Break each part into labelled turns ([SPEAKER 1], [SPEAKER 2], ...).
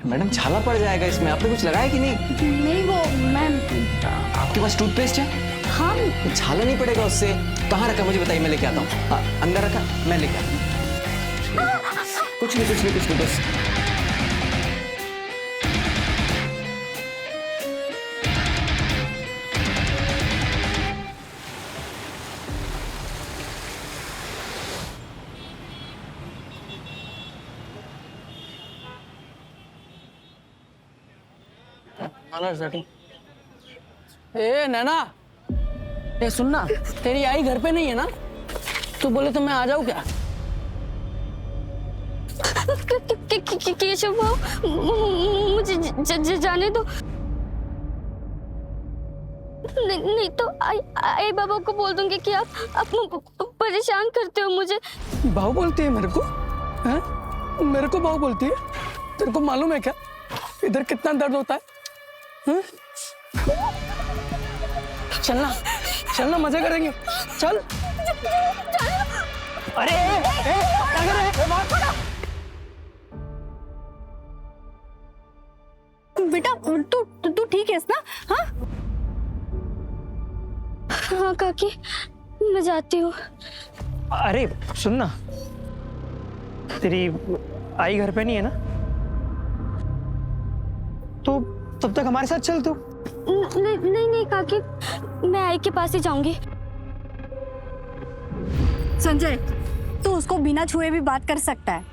[SPEAKER 1] Madam छाला पड़ जाएगा इसमें, आपने कुछ लगाया कि नहीं?
[SPEAKER 2] नहीं वो मैम।
[SPEAKER 1] आपके पास टूथपेस्ट है?
[SPEAKER 2] हाँ
[SPEAKER 1] छाला नहीं पड़ेगा उससे। कहाँ रखा मुझे बताइए, मैं लेके आता हूँ। अंदर रखा, मैं लेके आता हूँ। कुछ नहीं बस।
[SPEAKER 3] ए नैना, ए सुनना, तेरी आई घर पे नहीं है ना? तू बोले तो मैं आ जाऊँ क्या?
[SPEAKER 2] केशव भाऊ, मुझे जाने दो। नहीं तो आई बाबा को बोल दूंगी कि आप परेशान करते हो मुझे।
[SPEAKER 3] भाऊ बोलती है मेरे को? हैं? मेरे को भाऊ बोलती है? तेरे को मालूम है क्या इधर कितना दर्द होता है? हैं? चलना मजे करेंगे, चल। अरे क्या कर रहे हैं?
[SPEAKER 2] बेटा तू ठीक है ना? हाँ हाँ काकी, मैं जाती हूँ।
[SPEAKER 3] अरे सुनना, तेरी आई घर पे नहीं है ना? तो तब तक हमारे साथ चल तू।
[SPEAKER 2] नहीं काकी, मैं आई के पास ही जाऊंगी।
[SPEAKER 4] संजय, तू उसको बिना छुए भी बात कर सकता है।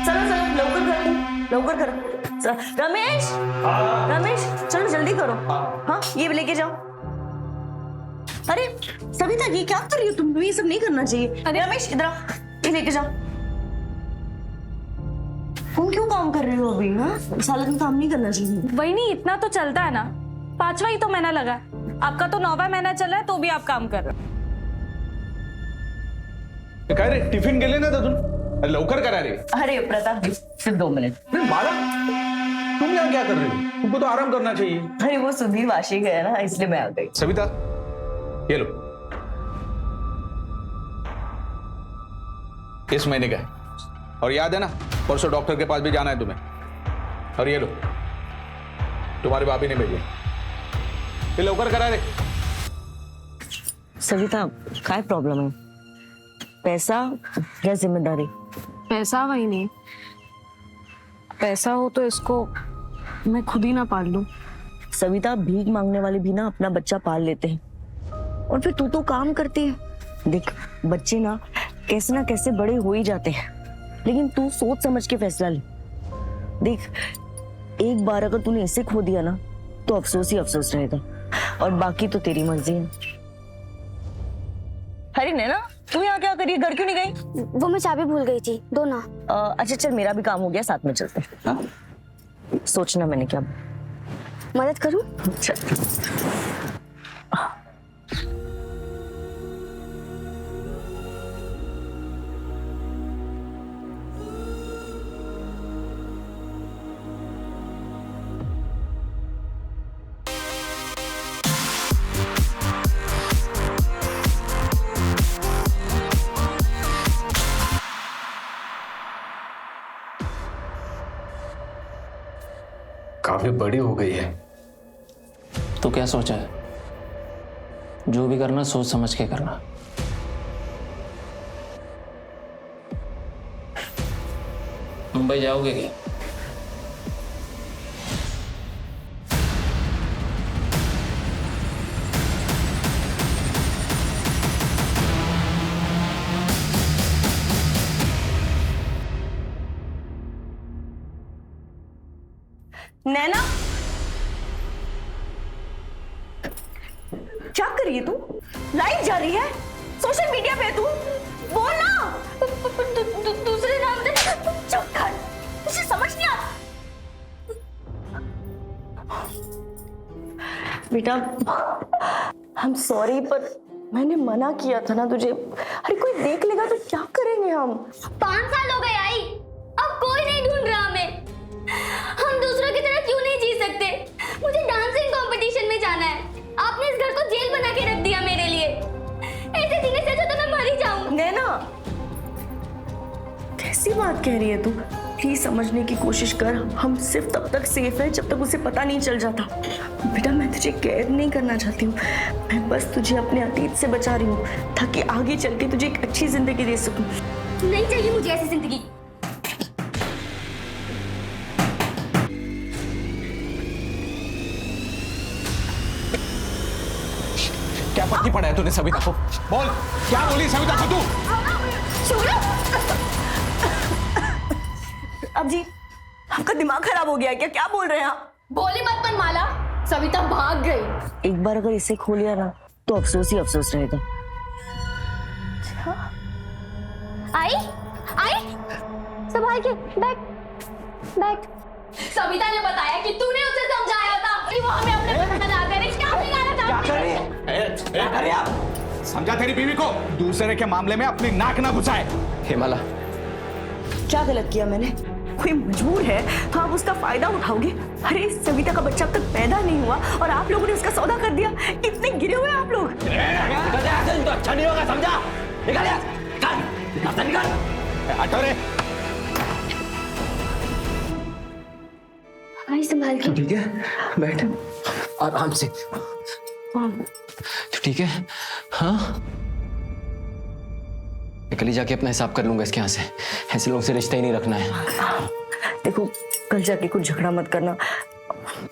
[SPEAKER 5] चलो लवकर करो। रमेश, रमेश चलो जल्दी करो। हाँ ये लेके जाओ। अरे सविता ये क्या कर रही हो तुम? ये सब नहीं करना चाहिए। अरे रमेश इधर आओ, ये लेके जाओ। तुम क्यों काम कर रहे हो अभी? हाँ सारा दिन काम नहीं करना चाहिए।
[SPEAKER 4] वही नहीं, इतना तो चलता है ना। 5वां ही तो महीना लगा, आपका तो 9वां महीना चला है तो भी आप काम कर रहे हो।
[SPEAKER 6] काय रे टिफिन गेले ना अजून? अरे लवकर करा रे।
[SPEAKER 5] अरे प्रताप सिर्फ 2 मिनट।
[SPEAKER 6] बाला तुम यहाँ क्या कर रही हो? तुमको तो आराम करना चाहिए।
[SPEAKER 5] अरे वो सुधीर वाशी गया ना, इसलिए मैं आ गई।
[SPEAKER 6] सविता ये लो, इस महीने का है। और याद है ना परसों डॉक्टर के पास भी जाना है तुम्हें। और ये लो, तुम्हारे भाभी ने भेजे। ये लवकर करा रे।
[SPEAKER 5] सविता काय प्रॉब्लम है? पैसा या जिम्मेदारी?
[SPEAKER 4] पैसा वही नहीं, पैसा हो तो इसको मैं खुद ही ना पाल लूं।
[SPEAKER 5] सविता भीख मांगने वाले भी ना अपना बच्चा पाल लेते हैं, और फिर तू तो काम करती है। देख बच्चे ना कैसे बड़े हो ही जाते हैं, लेकिन तू सोच समझ के फैसला ले। देख एक बार अगर तूने इसे खो दिया ना तो अफसोस ही अफसोस रहेगा, और बाकी तो तेरी मर्जी है। अरे नैना तू यहाँ क्या करी? घर क्यों नहीं गई?
[SPEAKER 2] वो मैं चाबी भूल गई थी, दो ना।
[SPEAKER 5] अच्छा चल, मेरा भी काम हो गया, साथ में चलते हैं। हाँ? सोचना मैंने क्या
[SPEAKER 2] मदद करूं?
[SPEAKER 6] काफी बड़ी हो गई है।
[SPEAKER 1] तो क्या सोचा है? जो भी करना सोच समझ के करना। मुंबई जाओगे क्या?
[SPEAKER 5] नैना क्या कर रही है तू? लाइव जा रही है सोशल मीडिया पे। तू बोल ना।
[SPEAKER 2] दूसरे नाम से।
[SPEAKER 5] चुप कर, तुझे समझ नहीं आता? बेटा आई एम सॉरी, पर मैंने मना किया था ना तुझे। अरे कोई देख लेगा तो क्या करेंगे हम?
[SPEAKER 2] 5 साल हो गए आई, अब कोई नहीं ढूंढ रहा हमें। हम दूसरों की तरह क्यों नहीं जी सकते? मुझे डांसिंग कंपटीशन में जाना है। आपने इस घर को जेल बना के रख दिया मेरे लिए। ऐसे जीने से अच्छा तो मैं मर ही जाऊं।
[SPEAKER 5] नैना, कैसी बात कह रही है तू? प्लीज समझने की कोशिश कर। हम सिर्फ तब तक सेफ है जब तक उसे पता नहीं चल जाता। बेटा मैं तुझे कैद नहीं करना चाहती हूँ, मैं बस तुझे अपने अतीत से बचा रही हूँ ताकि आगे चल के तुझे एक अच्छी जिंदगी दे सकूं।
[SPEAKER 2] नहीं चाहिए मुझे ऐसी जिंदगी।
[SPEAKER 1] क्या पट्टी पड़ा है तूने सविता को?
[SPEAKER 6] बोल, क्या बोली सविता को तू?
[SPEAKER 5] अब जी आपका दिमाग खराब हो गया क्या? क्या बोल रहे हैं आप?
[SPEAKER 2] बोली मत मनमाला, सविता भाग गई।
[SPEAKER 5] एक बार अगर इसे खो लिया ना तो अफसोस ही अफसोस रहेगा।
[SPEAKER 2] आई आई, संभाल के बैठ बैठ। सविता ने बताया कि तूने उसे समझाया था कि वो हमें अपने घर में ना करे। क्या बिगाड़ा था?
[SPEAKER 6] क्या कर रही आप? समझा तेरी बीवी को दूसरे के मामले में अपनी नाक ना घुसाए।
[SPEAKER 1] हेमाला,
[SPEAKER 5] क्या गलत किया मैंने? कोई मजबूर है तो आप उसका फायदा उठाओगे? अरे सविता का बच्चा अब तक पैदा नहीं हुआ और आप लोगों ने उसका सौदा कर दिया। कितने गिरे हुए आप लोग।
[SPEAKER 1] तो अच्छा नहीं होगा, समझा? निकाल
[SPEAKER 6] हटो रे।
[SPEAKER 2] आई संभाल के।
[SPEAKER 1] ठीक है, बैठ आराम से। तो ठीक है? हाँ, कल ही जाके अपना हिसाब कर लूंगा इसके यहाँ से। ऐसे लोगों से रिश्ता ही नहीं रखना है।
[SPEAKER 5] देखो कल जाके कुछ झगड़ा मत करना,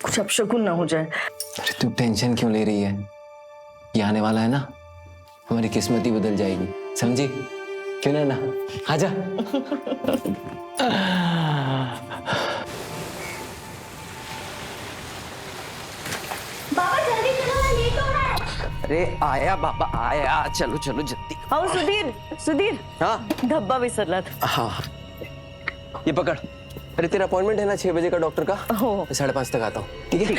[SPEAKER 5] कुछ अपशकुन ना हो जाए।
[SPEAKER 1] अरे तू टेंशन क्यों ले रही है? ये आने वाला है ना, हमारी किस्मत ही बदल जाएगी, समझी? क्यों ना? आजा।
[SPEAKER 2] बाबा जल्दी चलो ना, लेट हो रहा है।
[SPEAKER 1] अरे आया बाबा आया, चलो चलो जल्दी।
[SPEAKER 5] आओ सुधीर, सुधीर।
[SPEAKER 1] हाँ
[SPEAKER 5] धब्बा विसरला था।
[SPEAKER 1] हाँ, ये पकड़। अरे तेरा अपॉइंटमेंट है ना 6 बजे का डॉक्टर का?
[SPEAKER 5] हो।
[SPEAKER 1] मैं 5:30 तक आता हूँ, ठीक है?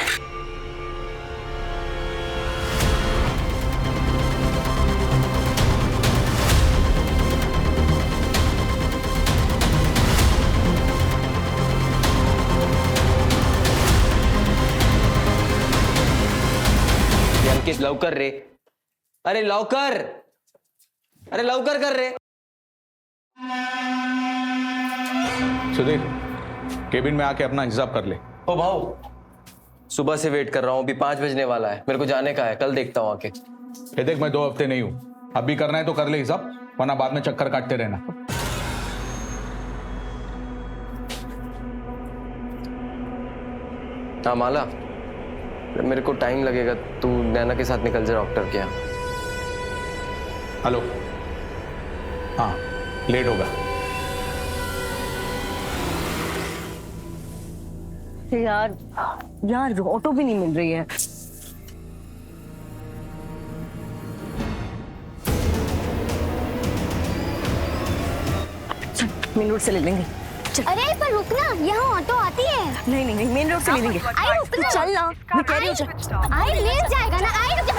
[SPEAKER 1] अंकित लवकर रे, अरे लवकर, अरे लवकर कर रे।
[SPEAKER 6] सुधीर, केबिन में आके अपना हिसाब कर ले।
[SPEAKER 1] ओ भाऊ, सुबह से वेट कर रहा हूँ, अभी 5 बजने वाला है, मेरे को जाने का है, कल देखता हूँ आके।
[SPEAKER 6] ये देख मैं 2 हफ्ते नहीं हूँ, अभी करना है तो कर ले हिसाब, वरना बाद में चक्कर काटते रहना।
[SPEAKER 1] हाँ माला, मेरे को टाइम लगेगा, तू नैना के साथ निकल जा डॉक्टर के यहाँ।
[SPEAKER 6] हेलो, हाँ लेट होगा।
[SPEAKER 5] यार यार ऑटो भी नहीं मिल रही है। मेन रोड से ले लेंगे।
[SPEAKER 2] अरे पर रुकना, यहाँ ऑटो आती है।
[SPEAKER 5] नहीं नहीं नहीं, मेन रोड से ले लेंगे।
[SPEAKER 2] आई रुकना,
[SPEAKER 5] चल ना, मैं कह रही हूँ चल।
[SPEAKER 2] आई ले जाएगा ना। आई रुक जा।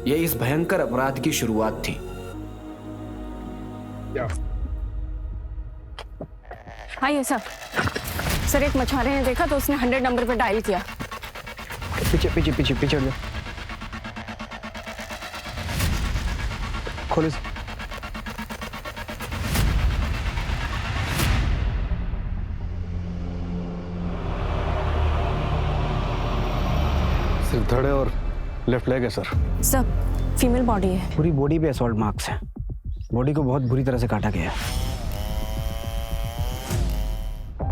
[SPEAKER 7] ये इस भयंकर अपराध की शुरुआत थी।
[SPEAKER 4] आइए सर। सर एक मछुआरे ने देखा तो उसने 100 नंबर पर डायल किया।
[SPEAKER 3] पीछे पीछे पीछे पीछे हट जाओ। खोलो इसे।
[SPEAKER 8] सिर्फ धड़े और लेफ्ट लेग है सर।
[SPEAKER 4] सर फीमेल बॉडी है।
[SPEAKER 3] पूरी बॉडी पे असॉल्ट मार्क्स हैं। बॉडी को बहुत बुरी तरह से काटा गया है।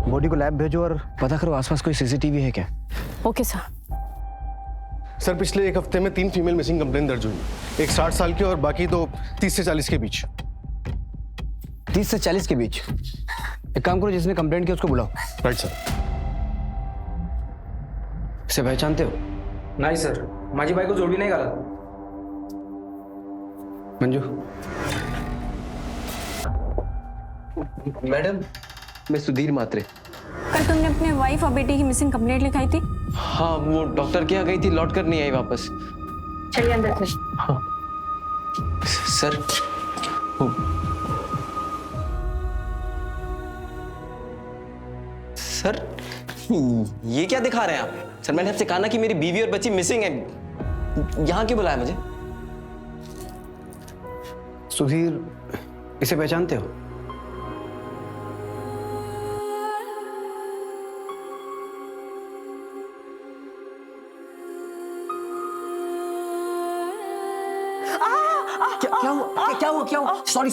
[SPEAKER 3] बॉडी को लैब भेजो और पता करो आसपास कोई सीसीटीवी है क्या।
[SPEAKER 4] Okay sir.
[SPEAKER 8] सर पिछले 1 हफ्ते में 3 फीमेल मिसिंग कंप्लेन दर्ज हुई। एक 60 साल की और बाकी तो 30 से 40 के बीच।
[SPEAKER 3] 30 से 40 के बीच। एक काम करो, जिसने कंप्लेंट किया उसको बुलाओ।
[SPEAKER 8] Right sir.
[SPEAKER 3] इसे पहचानते हो?
[SPEAKER 7] नहीं सर, माझी बायको जोडी नाही घालत।
[SPEAKER 3] मंजू।
[SPEAKER 1] मैडम, मैं सुधीर मात्रे।
[SPEAKER 4] कल तुमने अपने वाइफ और बेटी की मिसिंग कंप्लेंट लिखाई थी।
[SPEAKER 1] हाँ, वो डॉक्टर के यहाँ गई थी, लौट कर नहीं आई वापस।
[SPEAKER 4] चलिए अंदर से।
[SPEAKER 1] हाँ। सर वो- सर ये क्या दिखा रहे हैं आप? सर मैंने आपसे कहा ना कि मेरी बीवी और बच्ची मिसिंग है। यहाँ क्यों बुलाया मुझे?
[SPEAKER 7] सुधीर, इसे पहचानते हो?
[SPEAKER 1] क्या हुआ? सॉरी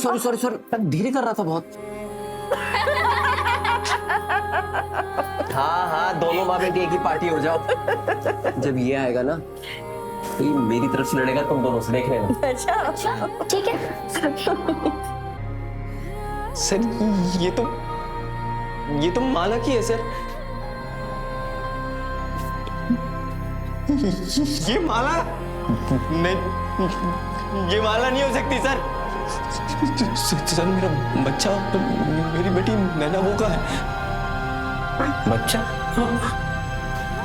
[SPEAKER 1] धीरे कर रहा था बहुत। हाँ दोनों माँ बेटी एक ही पार्टी हो जाओ। जब ये आएगा ना तो ये मेरी तरफ से लड़ेगा, तुम दोनों से देख लेना।
[SPEAKER 2] अच्छा ठीक है।
[SPEAKER 1] सर ये तो माला की है सर। ये माला नहीं, ये माला नहीं हो सकती सर। सर मेरा बच्चा तो मेरी बेटी नैना वो का है।
[SPEAKER 7] बच्चा?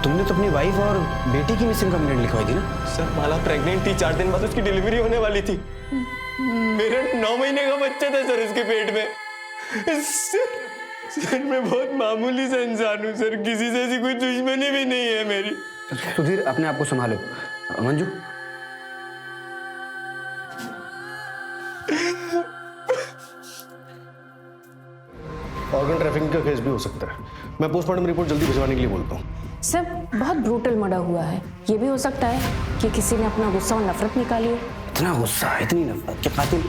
[SPEAKER 7] तुमने तो अपनी वाइफ और बेटी की मिसिंग कंप्लेंट लिखवाई थी ना?
[SPEAKER 1] सर माला प्रेग्नेंट थी, 4 दिन बाद उसकी डिलीवरी होने वाली थी। मेरा 9 महीने का बच्चा था सर उसके पेट में। सर मैं बहुत मामूली सा इंसान हूँ सर, किसी से ऐसी कोई दुश्मनी भी नहीं है मेरी।
[SPEAKER 7] सुधीर, अपने आप को संभालो। मंजू,
[SPEAKER 8] ऑर्गन ट्रैफिकिंग का केस भी हो सकता है। मैं पोस्टमार्टम रिपोर्ट जल्दी भिजवाने के लिए बोलता हूँ।
[SPEAKER 9] सर बहुत ब्रूटल मर्डर हुआ है। ये भी हो सकता है कि किसी ने अपना गुस्सा और नफरत निकाली है।
[SPEAKER 7] इतना गुस्सा, इतनी नफरत कि कातिल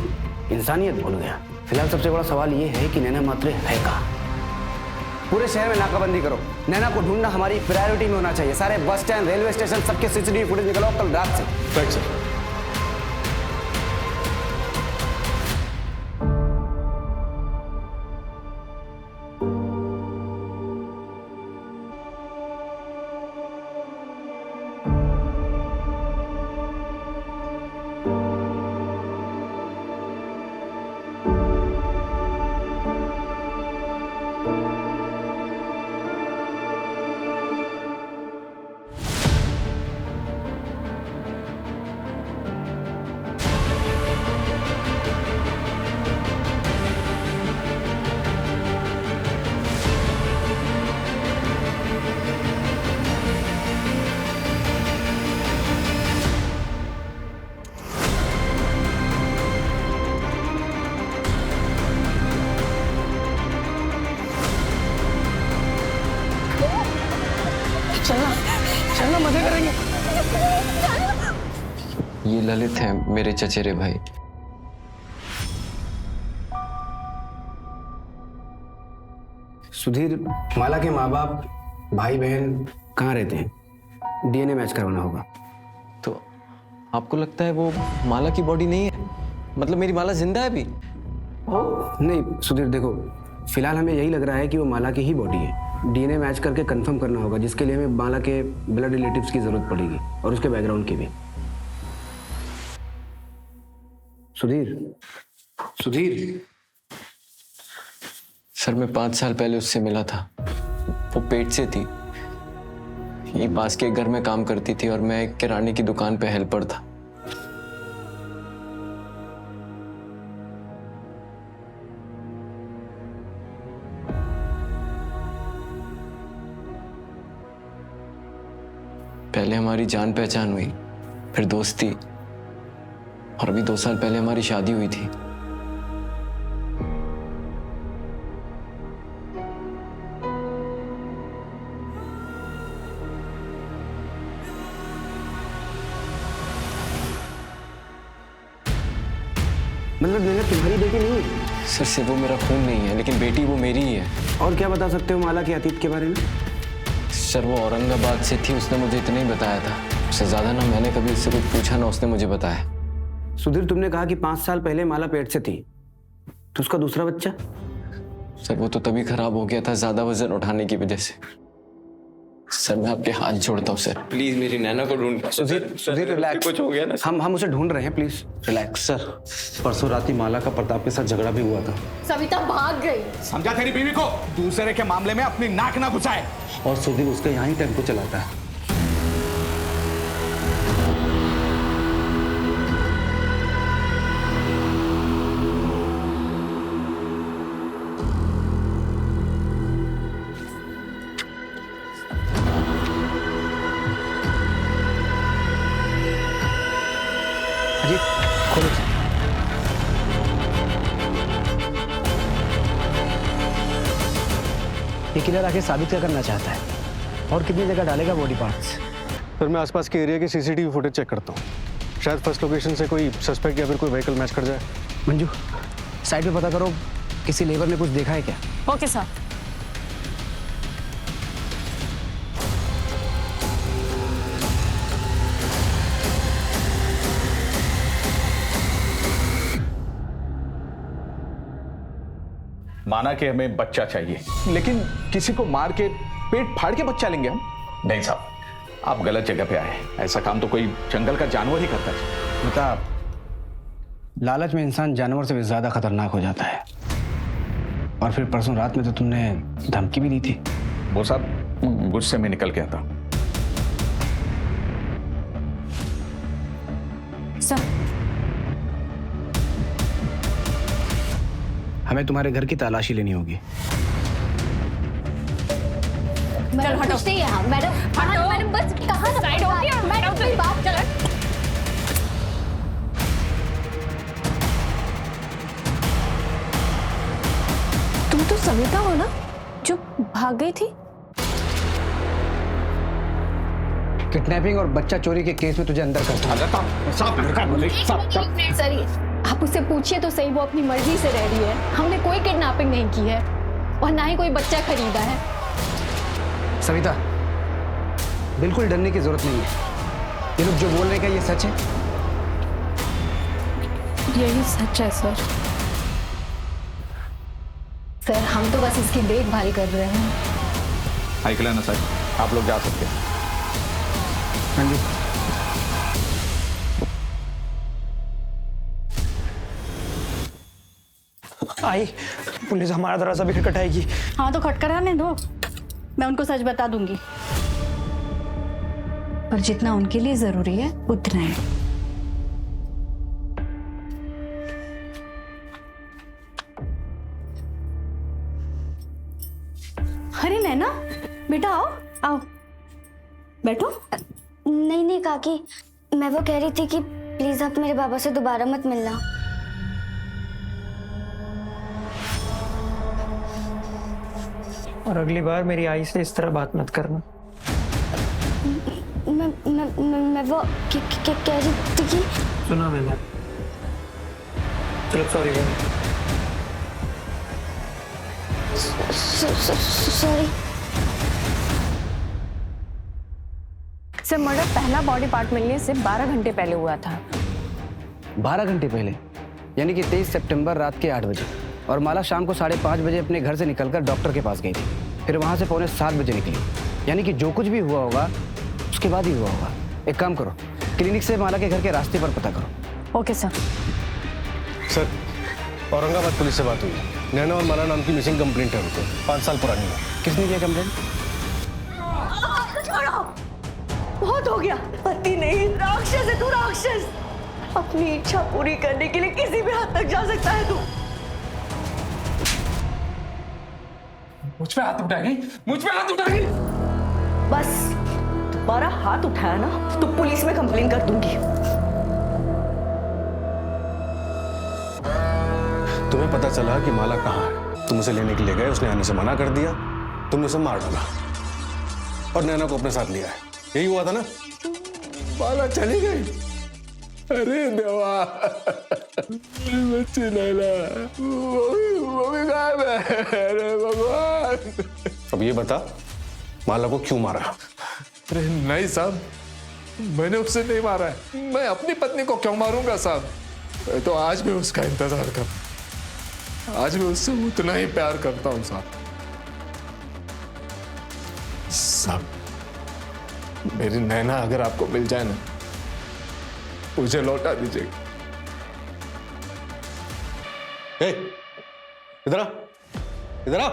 [SPEAKER 7] इंसानियत भूल गया। फिलहाल सबसे बड़ा सवाल ये है कि नैना मात्रे है कहाँ? पूरे शहर में नाकाबंदी करो। नैना को ढूंढना हमारी प्रायोरिटी में होना चाहिए। सारे बस स्टैंड, रेलवे स्टेशन, सबके सीसीटीवी फुटेज निकलो कल रात से।
[SPEAKER 8] Right sir.
[SPEAKER 3] चलना मजे करेंगे।
[SPEAKER 1] ये ललित है मेरे चचेरे भाई।
[SPEAKER 7] सुधीर, माला के माँ बाप, भाई बहन कहाँ रहते हैं? डीएनए मैच करवाना होगा।
[SPEAKER 1] तो आपको लगता है वो माला की बॉडी नहीं है? मतलब मेरी माला जिंदा है अभी?
[SPEAKER 7] नहीं सुधीर, देखो फिलहाल हमें यही लग रहा है कि वो माला की ही बॉडी है। डीएनए मैच करके कंफर्म करना होगा, जिसके लिए हमें माला के ब्लड रिलेटिव्स की जरूरत पड़ेगी और उसके बैकग्राउंड की भी। सुधीर
[SPEAKER 1] सर मैं 5 साल पहले उससे मिला था। वो पेट से थी, ये पास के घर में काम करती थी और मैं एक किराने की दुकान पे हेल्पर था। पहले हमारी जान पहचान हुई, फिर दोस्ती, और अभी 2 साल पहले हमारी शादी हुई थी।
[SPEAKER 7] मतलब नैना तुम्हारी बेटी नहीं है?
[SPEAKER 1] सर से वो मेरा खून नहीं है, लेकिन बेटी वो मेरी ही है।
[SPEAKER 7] और क्या बता सकते हो माला के अतीत के बारे में?
[SPEAKER 1] सर वो औरंगाबाद से थी, उसने मुझे इतना ही बताया था। उससे ज्यादा ना मैंने कभी उससे कुछ पूछा ना उसने मुझे बताया।
[SPEAKER 7] सुधीर, तुमने कहा कि 5 साल पहले माला पेट से थी, तो उसका दूसरा बच्चा?
[SPEAKER 1] सर वो तो तभी खराब हो गया था, ज्यादा वजन उठाने की वजह से। सर मैं आपके हाथ जोड़ता हूँ सर, प्लीज मेरी नैना को ढूंढ।
[SPEAKER 7] सुधीर रिलैक्स,
[SPEAKER 1] कुछ हो गया ना?
[SPEAKER 7] हम उसे ढूंढ रहे हैं, प्लीज रिलैक्स।
[SPEAKER 10] सर परसों रात ही माला का प्रताप के साथ झगड़ा भी हुआ था।
[SPEAKER 2] सविता भाग गई।
[SPEAKER 6] समझा तेरी बीवी को? दूसरे के मामले में अपनी नाक ना घुसाए।
[SPEAKER 10] और सुधीर उसका यहाँ ही टेम्पो चलाता है।
[SPEAKER 7] ये किलर आके साबित क्या करना चाहता है और कितनी जगह डालेगा बॉडी पार्ट्स?
[SPEAKER 8] सर मैं आसपास के एरिया की सीसीटीवी फुटेज चेक करता हूँ, शायद फर्स्ट लोकेशन से कोई सस्पेक्ट या फिर कोई व्हीकल मैच कर जाए।
[SPEAKER 7] मंजू, साइड पे पता करो किसी लेबर ने कुछ देखा है क्या?
[SPEAKER 4] Okay sir.
[SPEAKER 6] माना कि हमें बच्चा चाहिए, लेकिन किसी को मार के पेट फाड़ के बच्चा लेंगे हम? नहीं साहब, आप गलत जगह पे आए। ऐसा काम तो कोई जंगल का जानवर ही करता है।
[SPEAKER 7] बता, लालच में इंसान जानवर से भी ज्यादा खतरनाक हो जाता है। और फिर परसों रात में तो तुमने धमकी भी दी थी।
[SPEAKER 6] वो साहब गुस्से में निकल गया था।
[SPEAKER 4] सर,
[SPEAKER 7] हमें तुम्हारे घर की तलाशी लेनी होगी।
[SPEAKER 2] मैडम कुछ नहीं है। मैडम मैडम बस कहाँ साइड हो गया मैडम, कोई बात चल।
[SPEAKER 9] तुम तो सविता हो ना जो भाग गई थी?
[SPEAKER 7] किडनैपिंग और बच्चा चोरी के केस में तुझे अंदर करता हूं।
[SPEAKER 9] सर आप उससे पूछिए तो सही, वो अपनी मर्जी से रह रही है। हमने कोई किडनैपिंग नहीं की है और ना ही कोई बच्चा खरीदा है।
[SPEAKER 7] सविता, बिल्कुल डरने की जरूरत नहीं है। ये लोग जो बोल रहे हैं, ये सच है?
[SPEAKER 9] यही सच है सर। सर हम तो बस इसकी देखभाल कर रहे हैं।
[SPEAKER 6] आइकला ना सर, आप लोग जा सकते हैं।
[SPEAKER 7] हाँ जी।
[SPEAKER 3] आई, पुलिस हमारा दरवाजा भी खटखटाएगी।
[SPEAKER 4] हाँ तो खटखटाने दो, मैं उनको सच बता दूंगी। पर जितना उनके लिए जरूरी है उतना है। अरे नैना बेटा, आओ आओ बैठो।
[SPEAKER 2] नहीं नहीं काकी, मैं वो कह रही थी कि प्लीज आप मेरे बाबा से दोबारा मत मिलना।
[SPEAKER 3] और अगली बार मेरी आई से इस तरह बात मत करना।
[SPEAKER 2] मैं वो कह रही थी कि
[SPEAKER 3] सुना मैंने। चलो सॉरी
[SPEAKER 2] सॉरी।
[SPEAKER 9] सर मर्डर पहला बॉडी पार्ट मिलने से 12 घंटे पहले हुआ था।
[SPEAKER 7] 12 घंटे पहले, यानी कि 23 सितंबर रात के 8 बजे। और माला शाम को 5:30 बजे अपने घर से निकलकर डॉक्टर के पास गई थी। फिर वहां से 6:45 बजे निकली। यानी कि जो कुछ भी हुआ होगा उसके बाद ही हुआ होगा। एक काम करो, क्लिनिक से माला के घर के रास्ते पर पता करो।
[SPEAKER 9] Okay sir.
[SPEAKER 8] Sir Aurangabad police से बात हुई, नैना और माला नाम की मिसिंग कंप्लेंट है उनको, 5 साल पुरानी है।
[SPEAKER 7] किसने किया कंप्लेंट?
[SPEAKER 5] बहुत हो गया। पति नहीं, राक्षस है तू, राक्षस। अपनी इच्छा पूरी करने के लिए किसी भी हद तक जा सकता है तू।
[SPEAKER 6] मुझ पे हाथ उठाएगी, मुझ पे हाथ उठाएगी।
[SPEAKER 5] बस दोबारा हाथ उठाया ना तो पुलिस में कंप्लेन कर दूंगी।
[SPEAKER 8] तुम्हें पता चला कि माला कहाँ है, तुम उसे लेने के लिए गए, उसने आने से मना कर दिया, तुमने उसे मार डाला और नैना को अपने साथ लिया है। यही हुआ था ना?
[SPEAKER 6] माला चली गई। अरे देवा, बच्ची नैना वो भी गायब है। अरे भगवान।
[SPEAKER 8] अब ये बता, माला को क्यों मारा?
[SPEAKER 6] अरे नहीं साहब, मैंने उसे नहीं मारा है। मैं अपनी पत्नी को क्यों मारूंगा साहब? मैं तो आज भी उसका इंतजार कर, आज भी उससे उतना ही प्यार करता हूं साहब। साहब, मेरी नैना अगर आपको मिल जाए ना, मुझे लौटा दीजिएगा।
[SPEAKER 8] इधर आ, इधर आ।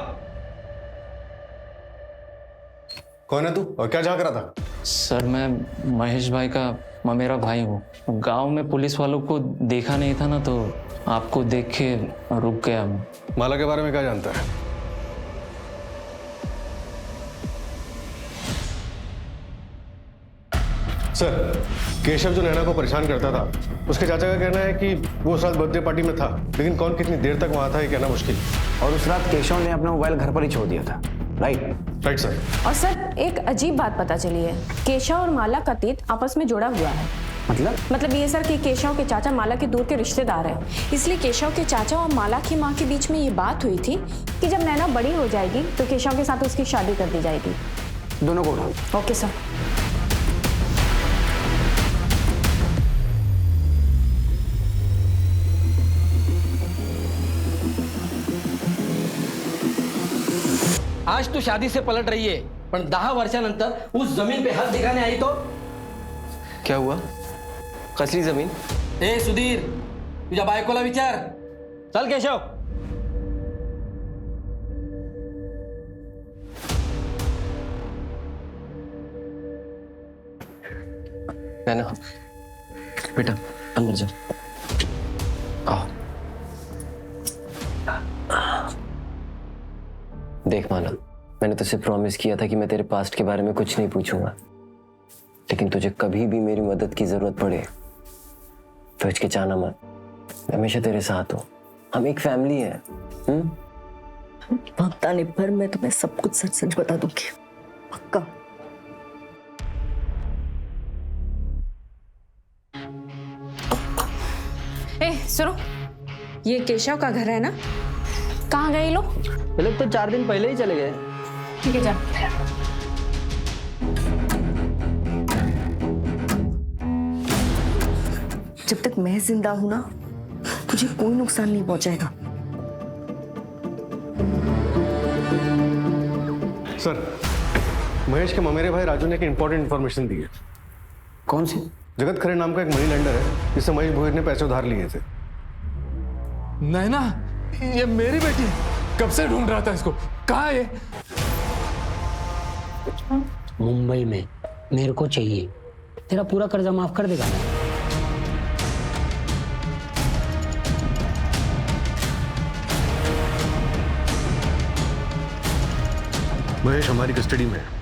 [SPEAKER 8] कौन है तू और क्या झांक रहा था?
[SPEAKER 11] सर मैं महेश भाई का मेरा भाई हूँ। गांव में पुलिस वालों को देखा नहीं था ना, तो आपको देख के रुक गया।
[SPEAKER 8] माला के बारे में क्या जानता है? सर, केशव जो नैना को परेशान करता था, उसके चाचा का कहना है कि वो उस रात बर्थडे पार्टी में था, लेकिन कौन कितनी देर तक वहां था ये कहना मुश्किल।
[SPEAKER 7] और उस रात केशव ने अपना मोबाइल घर पर ही छोड़ दिया था।
[SPEAKER 8] Right sir.
[SPEAKER 4] और सर एक अजीब बात पता चली है, केशव और माला का तीत आपस में जुड़ा हुआ है। मतलब ये सर कि केशव के चाचा माला के दूर के रिश्तेदार हैं, इसलिए केशव के चाचा और माला की माँ के बीच में ये बात हुई थी कि जब नैना बड़ी हो जाएगी तो केशव के साथ उसकी शादी कर दी जाएगी।
[SPEAKER 7] दोनों को उठाओ।
[SPEAKER 4] Okay sir.
[SPEAKER 12] आज तू शादी से पलट रही है, पण 10 वर्षानंतर उस जमीन पे हात दिखाने आई तो
[SPEAKER 1] क्या हुआ? कसली जमीन?
[SPEAKER 12] ए सुधीर, तुझ्या बायकोला विचार। चल केशव।
[SPEAKER 1] नैना बेटा अंदर जा। आओ। देख माला, मैंने तुझसे प्रॉमिस किया था कि मैं तेरे पास्ट के बारे में कुछ नहीं पूछूंगा, लेकिन तुझे कभी भी मेरी मदद की जरूरत पड़े तो हिचकिचाना मत। मैं हमेशा तेरे साथ हूं, हम एक फैमिली है।
[SPEAKER 5] वक्त आने पर मैं तुम्हें सब कुछ सच सच बता दूंगी, पक्का।
[SPEAKER 4] ए सुनो, ये केशव का घर है ना? कहाँ गए लोग?
[SPEAKER 12] ये लोग तो 4 दिन पहले ही चले गए।
[SPEAKER 4] ठीक है जा।
[SPEAKER 5] जब तक मैं जिंदा हूं ना, तुझे कोई नुकसान नहीं पहुंचाएगा।
[SPEAKER 8] सर, महेश के ममेरे भाई राजू ने एक इंपॉर्टेंट इन्फॉर्मेशन दी है।
[SPEAKER 7] कौन सी?
[SPEAKER 8] जगत खरे नाम का एक मनी लेंडर है जिससे महेश भोईर ने पैसे उधार लिए थे।
[SPEAKER 6] नैना, ये मेरी बेटी है। कब से ढूंढ रहा था इसको, कहाँ है?
[SPEAKER 13] मुंबई में। मेरे को चाहिए, तेरा पूरा कर्जा माफ कर देगा ना?
[SPEAKER 8] महेश हमारी कस्टडी में है।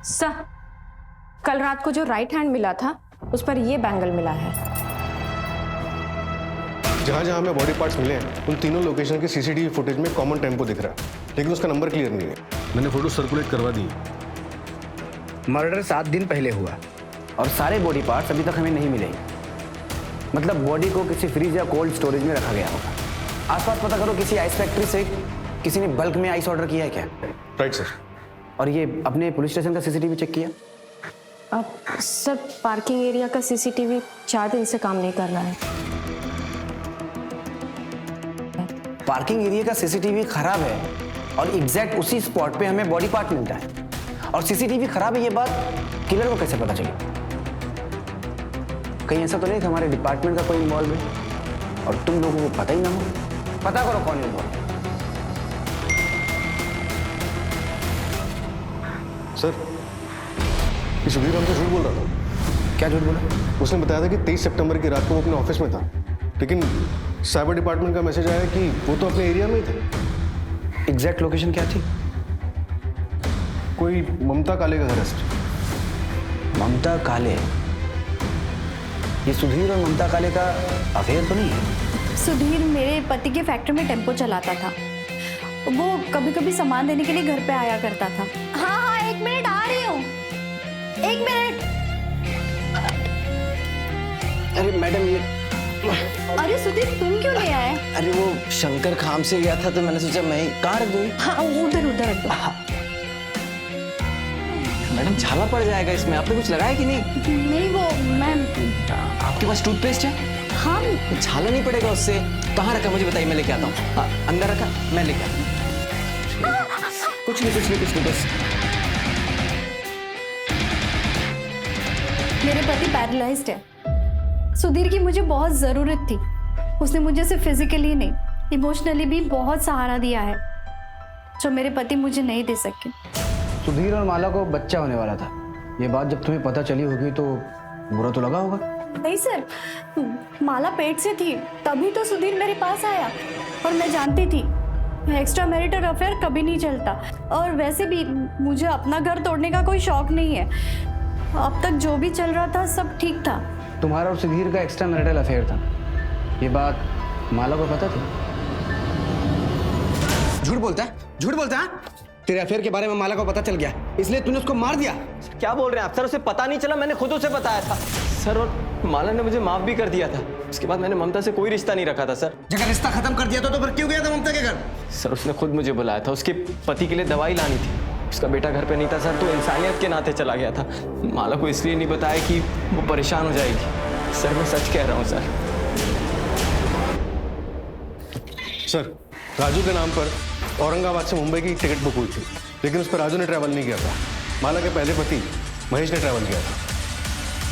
[SPEAKER 4] सर, कल रात को जो राइट हैंड मिला था उस पर ये बैंगल मिला है।
[SPEAKER 8] जहां जहां हमें बॉडी पार्ट्स मिले हैं उन तीनों लोकेशन के सीसीटीवी फुटेज में कॉमन टेम्पो दिख रहा है, लेकिन उसका नंबर क्लियर नहीं है। मैंने फोटो सर्कुलेट करवा दी।
[SPEAKER 7] मर्डर 7 दिन पहले हुआ और सारे बॉडी पार्ट्स अभी तक हमें नहीं मिले। मतलब बॉडी को किसी फ्रीज या कोल्ड स्टोरेज में रखा गया होगा। आसपास पता करो, किसी आइस फैक्ट्री से किसी ने बल्क में आइस ऑर्डर किया है क्या?
[SPEAKER 8] Right sir.
[SPEAKER 7] और ये अपने पुलिस स्टेशन का सीसीटीवी चेक किया?
[SPEAKER 4] अब सर, पार्किंग एरिया का सीसीटीवी 4 दिन से काम नहीं कर रहा है।
[SPEAKER 7] पार्किंग एरिया का सीसीटीवी खराब है और एग्जैक्ट उसी स्पॉट पे हमें बॉडी पार्ट मिलता है, और सीसीटीवी खराब है ये बात किलर को कैसे पता चली? कहीं ऐसा तो नहीं कि हमारे डिपार्टमेंट का कोई इन्वॉल्व है और तुम लोगों को पता ही ना हो? पता करो कौन इन्वॉल्व।
[SPEAKER 8] सर, ये सुधीर हमसे झूठ बोल रहा था।
[SPEAKER 7] क्या झूठ बोला?
[SPEAKER 8] उसने बताया था कि 23 सितंबर की रात को वो अपने ऑफिस में था, लेकिन साइबर डिपार्टमेंट का मैसेज आया कि वो तो अपने एरिया में ही थे।
[SPEAKER 7] एग्जैक्ट लोकेशन क्या थी?
[SPEAKER 8] कोई ममता काले का घर है सर।
[SPEAKER 7] ममता काले? ये सुधीर और ममता काले का अफेयर तो नहीं है?
[SPEAKER 2] सुधीर मेरे पति के फैक्ट्री में टेम्पो चलाता था। वो कभी कभी सामान देने के लिए घर पे आया करता था। हाँ हाँ, 1 मिनट आ रही हूँ, 1 मिनट।
[SPEAKER 7] अरे मैडम, ये
[SPEAKER 2] अरे सुधीर, तुम क्यों ले आए?
[SPEAKER 1] अरे वो शंकर काम से गया था तो मैंने सोचा मैं कहाँ रख दूँ।
[SPEAKER 2] हाँ, उधर उधर रख दो।
[SPEAKER 1] मैडम छाला पड़ जाएगा इसमें, आपने कुछ लगाया कि नहीं?
[SPEAKER 2] नहीं, वो मैं।
[SPEAKER 1] आपके पास टूथपेस्ट है?
[SPEAKER 2] हाँ।
[SPEAKER 1] छाला नहीं पड़ेगा उससे। कहाँ रखा मुझे बताइए, मैं लेके आता हूँ। अंदर रखा, मैं लेके आता हूँ। कुछ नहीं, बस
[SPEAKER 9] मेरे पति पैरालाइज्ड है। सुधीर की मुझे बहुत ज़रूरत थी। उसने मुझे सिर्फ फिजिकली नहीं, इमोशनली भी बहुत सहारा दिया है, जो मेरे पति मुझे नहीं दे सके।
[SPEAKER 7] सुधीर और माला को बच्चा होने वाला था। ये बात जब तुम्हें पता चली होगी तो बुरा तो लगा होगा।
[SPEAKER 9] नहीं सर, माला पेट से थी तभी तो सुधीर मेरे पास आया, और मैं जानती थी एक्स्ट्रा मैरिटल अफेयर कभी नहीं चलता, और वैसे भी मुझे अपना घर तोड़ने का कोई शौक नहीं है। अब तक जो भी चल रहा था सब ठीक था।
[SPEAKER 7] तुम्हारा और सुधीर का एक्स्ट्रा मैरिटल अफेयर था, ये बात माला को पता थी? झूठ बोलता है, झूठ बोलता है। तेरे अफेयर के बारे में माला को पता चल गया, इसलिए तूने उसको मार दिया।
[SPEAKER 1] क्या बोल रहे हैं आप सर? उसे पता नहीं चला, मैंने खुद उसे बताया था सर, और माला ने मुझे माफ भी कर दिया था। उसके बाद मैंने ममता से कोई रिश्ता नहीं रखा था सर।
[SPEAKER 7] जगह रिश्ता खत्म कर दिया तो फिर क्यों गया था ममता के घर?
[SPEAKER 1] सर उसने खुद मुझे बुलाया था, उसके पति के लिए दवाई लानी थी। उसका बेटा घर पे नहीं था सर, तो इंसानियत के नाते चला गया था। माला को इसलिए नहीं बताया कि वो परेशान हो जाएगी। सर मैं सच कह रहा हूँ सर।
[SPEAKER 8] सर, राजू के नाम पर औरंगाबाद से मुंबई की टिकट बुक हुई थी, लेकिन उस पर राजू ने ट्रैवल नहीं किया था। माला के पहले पति महेश ने ट्रैवल किया था।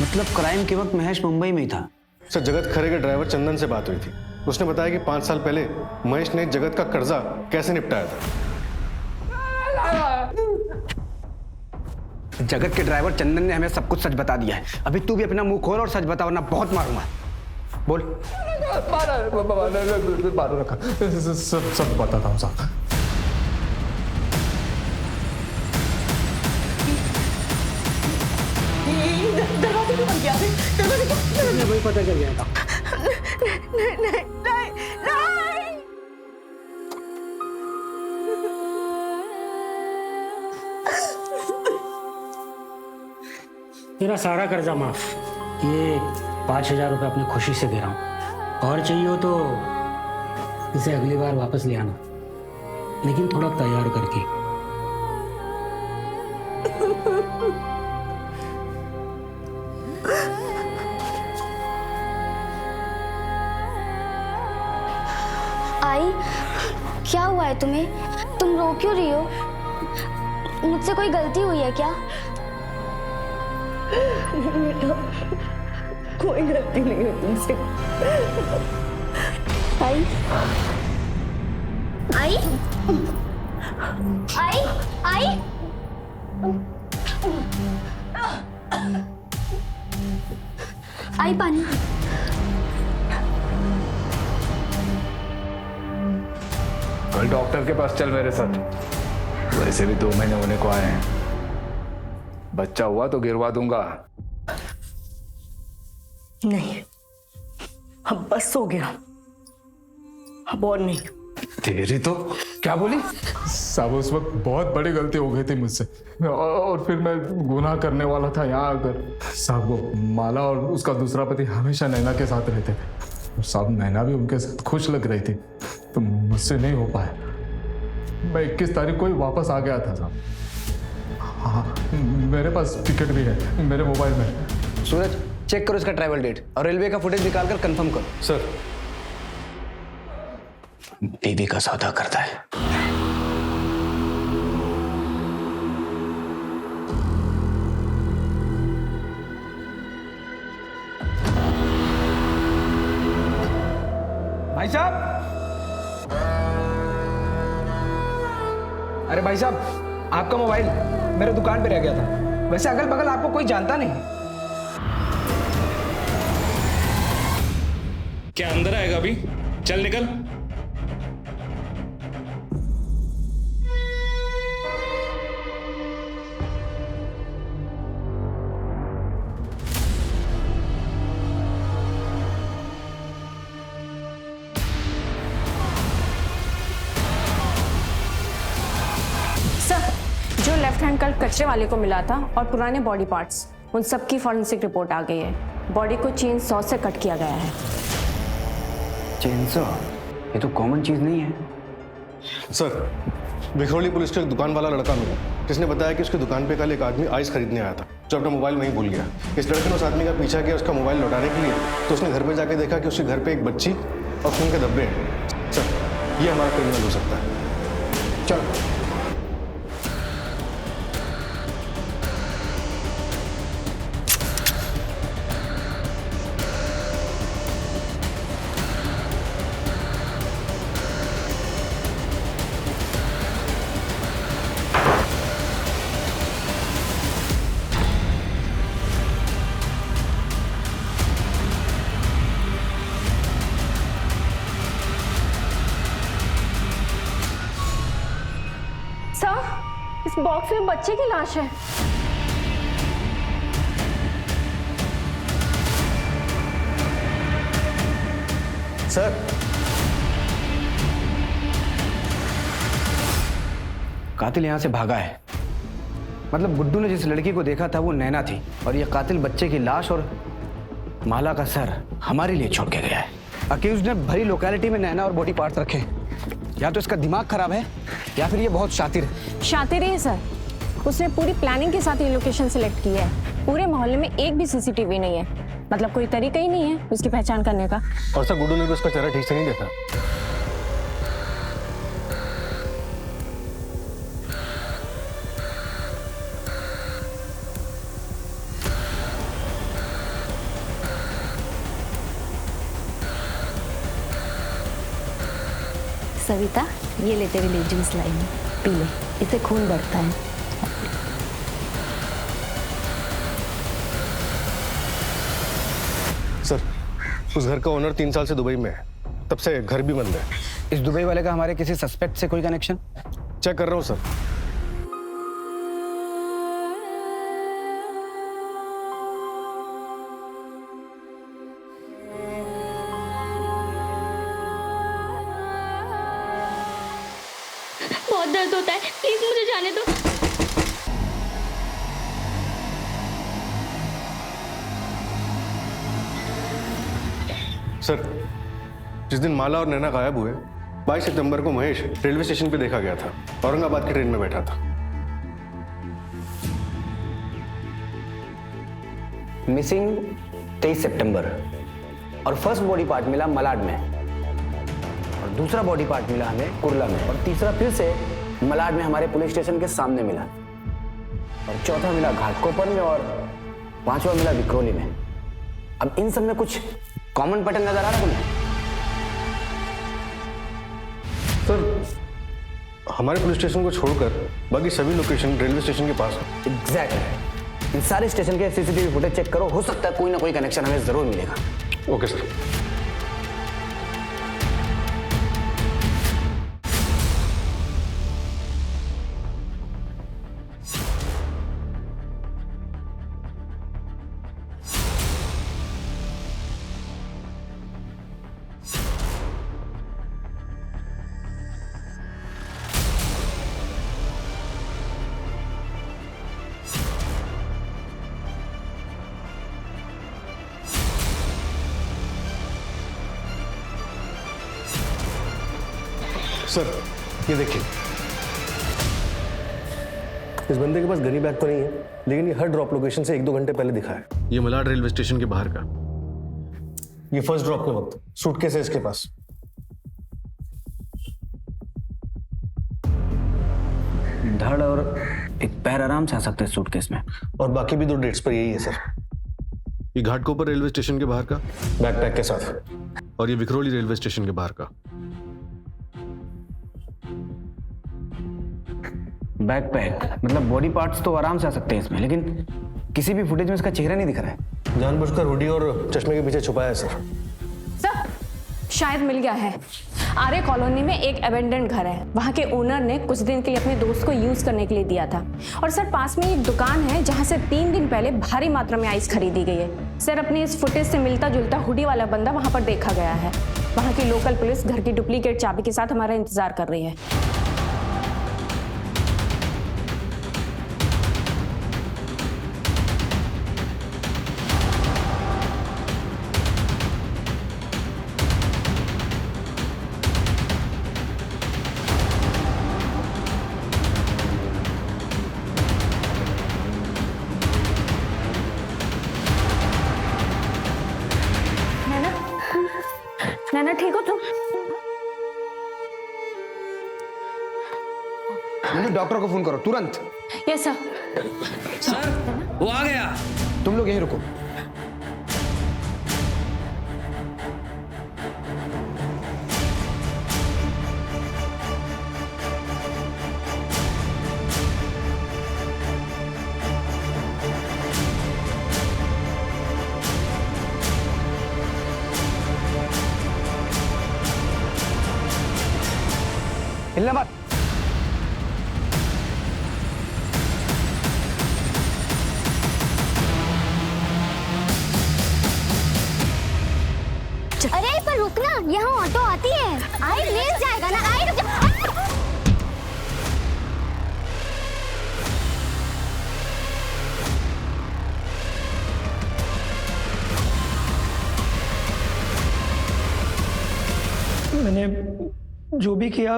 [SPEAKER 7] मतलब क्राइम के वक्त महेश मुंबई में ही था?
[SPEAKER 8] सर, जगत खरे के ड्राइवर चंदन से बात हुई थी। उसने बताया कि 5 साल पहले महेश ने जगत का कर्जा कैसे निपटाया था।
[SPEAKER 7] जगत के ड्राइवर चंदन ने हमें सब कुछ सच बता दिया है। अभी तू भी अपना मुंह खोल और सच बता, वरना बहुत मारूंगा। बोल।
[SPEAKER 6] सब बताता हूँ साहब।
[SPEAKER 13] वही पता चल गया था। तेरा सारा कर्जा माफ। ये 5,000 रुपये अपनी खुशी से दे रहा हूँ, और चाहिए हो तो इसे अगली बार वापस ले आना, लेकिन थोड़ा तैयार करके।
[SPEAKER 2] आई, क्या हुआ है तुम्हें? तुम रो क्यों रही हो? मुझसे कोई गलती हुई है क्या?
[SPEAKER 5] बेटा, कोई गलती नहीं है तुमसे।
[SPEAKER 2] आई, आई, आई, आई, आई पानी।
[SPEAKER 6] कल डॉक्टर के पास चल मेरे साथ। वैसे भी 2 महीने होने को आए हैं। बच्चा हुआ तो गिरवा दूंगा।
[SPEAKER 5] नहीं, अब बस हो गया, अब और नहीं।
[SPEAKER 6] तेरी तो क्या बोली साहब? उस वक्त बहुत बड़ी गलती हो गई थी मुझसे, और फिर मैं गुनाह करने वाला था यहाँ आकर। साहब वो माला और उसका दूसरा पति हमेशा नैना के साथ रहते थे, और साहब नैना भी उनके साथ खुश लग रही थी, तो मुझसे नहीं हो पाया। मैं 21 तारीख को ही वापस आ गया था साहब। हाँ, मेरे पास टिकट भी है मेरे मोबाइल में।
[SPEAKER 7] सूरज, चेक करो इसका ट्रैवल डेट और रेलवे का फुटेज निकालकर कंफर्म करो।
[SPEAKER 8] सर,
[SPEAKER 7] बीवी का सौदा करता है।
[SPEAKER 12] भाई साहब, अरे भाई साहब, आपका मोबाइल मेरे दुकान पे रह गया था। वैसे अगल बगल आपको कोई जानता नहीं।
[SPEAKER 14] क्या अंदर आएगा अभी? चल निकल।
[SPEAKER 4] जो लेफ्ट हैंड कल कचरे वाले को मिला था और पुराने बॉडी पार्ट्स, उन सब की फॉरेंसिक रिपोर्ट आ गई है। बॉडी को चेन सॉ से कट किया गया है।
[SPEAKER 7] चेनसॉ? ये तो कॉमन चीज नहीं है।
[SPEAKER 8] सर, विखरौली पुलिस का एक दुकान वाला लड़का मिला, जिसने बताया कि उसकी दुकान पे कल एक आदमी आइस खरीदने आया था, जो अपना मोबाइल वहीं भूल गया। इस लड़के ने उस आदमी का पीछा किया उसका मोबाइल लौटाने के लिए, तो उसने घर पे जाके देखा कि उसके घर पे एक बच्ची और खून के धब्बे हैं। सर, ये हमारा क्रिमिनल हो सकता है।
[SPEAKER 7] चलो।
[SPEAKER 4] सर, इस बॉक्स में बच्चे की लाश है।
[SPEAKER 8] सर,
[SPEAKER 7] कातिल यहाँ से भागा है। मतलब गुड्डू ने जिस लड़की को देखा था वो नैना थी, और ये कातिल बच्चे की लाश और माला का सर हमारे लिए छोड़ के गया है। अक्यूज ने भरी लोकेलिटी में नैना और बॉडी पार्ट्स रखे। या तो इसका दिमाग खराब है या फिर ये बहुत शातिर है।
[SPEAKER 4] शातिर ही है सर, उसने पूरी प्लानिंग के साथ ये लोकेशन सिलेक्ट की है। पूरे मोहल्ले में एक भी सीसीटीवी नहीं है, मतलब कोई तरीका ही नहीं है उसकी पहचान करने का।
[SPEAKER 8] और सर गुड्डू ने भी उसका चेहरा ठीक से नहीं देखा।
[SPEAKER 2] सविता, ये ले तेरे लिए जूस लाई हूं, पी ले, इससे खून बढ़ता है।
[SPEAKER 8] सर, उस घर का ओनर 3 साल से दुबई में है, तब से घर भी बंद है।
[SPEAKER 7] इस दुबई वाले का हमारे किसी सस्पेक्ट से कोई कनेक्शन?
[SPEAKER 8] चेक कर रहा हूँ सर।
[SPEAKER 2] बहुत दर्द होता है, प्लीज मुझे जाने दो।
[SPEAKER 8] सर, जिस दिन माला और नैना गायब हुए 22 सितंबर को महेश रेलवे स्टेशन पे देखा गया था। औरंगाबाद की ट्रेन में बैठा था।
[SPEAKER 7] मिसिंग 23 सितंबर, और फर्स्ट बॉडी पार्ट मिला मलाड में, और दूसरा बॉडी पार्ट मिला हमें कुर्ला में, और तीसरा फिर से मलाड में हमारे पुलिस स्टेशन के सामने मिला, और चौथा मिला घाटकोपर में, और पांचवा मिला विक्रोली में। अब इन सब में कुछ कॉमन पैटर्न नजर आ रहा है तुम्हें?
[SPEAKER 8] सर, हमारे पुलिस स्टेशन को छोड़कर बाकी सभी लोकेशन रेलवे स्टेशन के पास है।
[SPEAKER 7] एग्जैक्टली। इन सारे स्टेशन के सीसीटीवी फुटेज चेक करो, हो सकता है कोई ना कोई कनेक्शन हमें जरूर मिलेगा।
[SPEAKER 8] Okay sir. सर, ये देखिए, इस बंदे के पास गनी बैग तो नहीं है, लेकिन ये हर ड्रॉप लोकेशन से 1-2 घंटे पहले दिखा है। ये मलाड रेलवे स्टेशन के बाहर का। ये फर्स्ट ड्रॉप के वक्त सूटकेस है इसके पास।
[SPEAKER 7] धड़ और एक पैर आराम से आ सकते हैं सूटकेस में,
[SPEAKER 8] और बाकी भी 2 डेट्स पर यही है सर। ये घाटकोपर रेलवे स्टेशन के बाहर का बैकपैक के साथ, और ये विक्रोली रेलवे स्टेशन के बाहर का
[SPEAKER 7] बैकपैक। मतलब बॉडी पार्ट्स तो आराम से आ सकते हैं इसमें, लेकिन किसी भी फुटेज में इसका चेहरा नहीं दिख रहा है।
[SPEAKER 8] जानबूझकर हुडी और चश्मे के पीछे छुपाया है सर।
[SPEAKER 4] सर, शायद मिल गया है। आर्य कॉलोनी में एक अबेंडेंट घर है, वहाँ के ओनर ने कुछ दिन के लिए अपने दोस्त को यूज करने के लिए दिया था। और सर, पास में एक दुकान है जहाँ से 3 दिन पहले भारी मात्रा में आइस खरीदी गई है। सर, अपनी इस फुटेज से मिलता जुलता हुडी वाला बंदा वहाँ पर देखा गया है। वहाँ की लोकल पुलिस घर की डुप्लीकेट चाबी के साथ हमारा इंतजार कर रही है। नैना, ठीक हो तुम?
[SPEAKER 7] डॉक्टर को फोन करो तुरंत।
[SPEAKER 4] Yes sir.
[SPEAKER 12] सर, वो आ गया।
[SPEAKER 7] तुम लोग यहीं रुको। हिलना मत।
[SPEAKER 2] ना, यहाँ ऑटो आती है। आई मिल जाएगा ना। आई रुक जा।
[SPEAKER 3] मैंने जो भी किया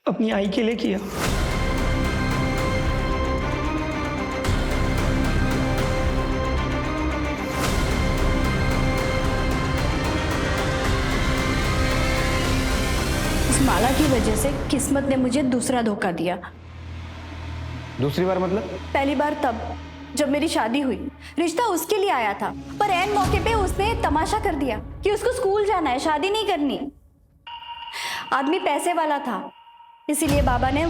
[SPEAKER 3] अपनी आई के लिए किया।
[SPEAKER 9] इस माला की वजह से किस्मत ने मुझे दूसरा धोखा दिया।
[SPEAKER 7] दूसरी बार मतलब?
[SPEAKER 9] पहली बार तब जब मेरी शादी हुई। रिश्ता उसके लिए आया था, पर ऐन मौके पे उसने तमाशा कर दिया कि उसको स्कूल जाना है, शादी नहीं करनी। आदमी पैसे वाला था, इसीलिए बाबा ने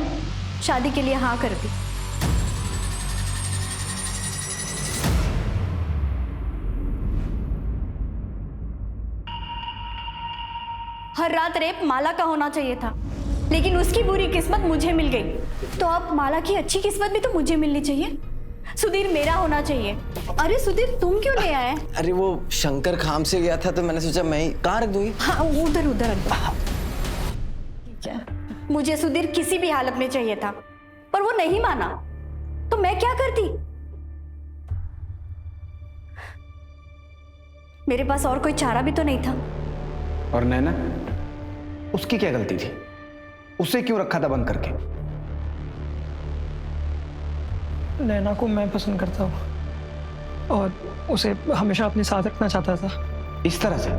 [SPEAKER 9] शादी के लिए हाँ कर दी। हर रात रेप माला का होना चाहिए था, लेकिन उसकी बुरी किस्मत मुझे मिल गई। तो अब माला की अच्छी किस्मत भी तो मुझे मिलनी चाहिए। सुधीर मेरा होना चाहिए। अरे सुधीर तुम क्यों ले आए?
[SPEAKER 1] अरे वो शंकर खाम से गया था तो मैंने सोचा मैं ही कहाँ रख दूंगी।
[SPEAKER 9] हाँ उधर उधर रख दो। ठीक है, मुझे सुधीर किसी भी हालत में चाहिए था, पर वो नहीं माना, तो मैं क्या करती? मेरे पास और कोई चारा भी तो नहीं था।
[SPEAKER 7] और नैना, उसकी क्या गलती थी? उसे क्यों रखा था बंद करके?
[SPEAKER 3] नैना को मैं पसंद करता हूँ और उसे हमेशा अपने साथ रखना चाहता था।
[SPEAKER 7] इस तरह से?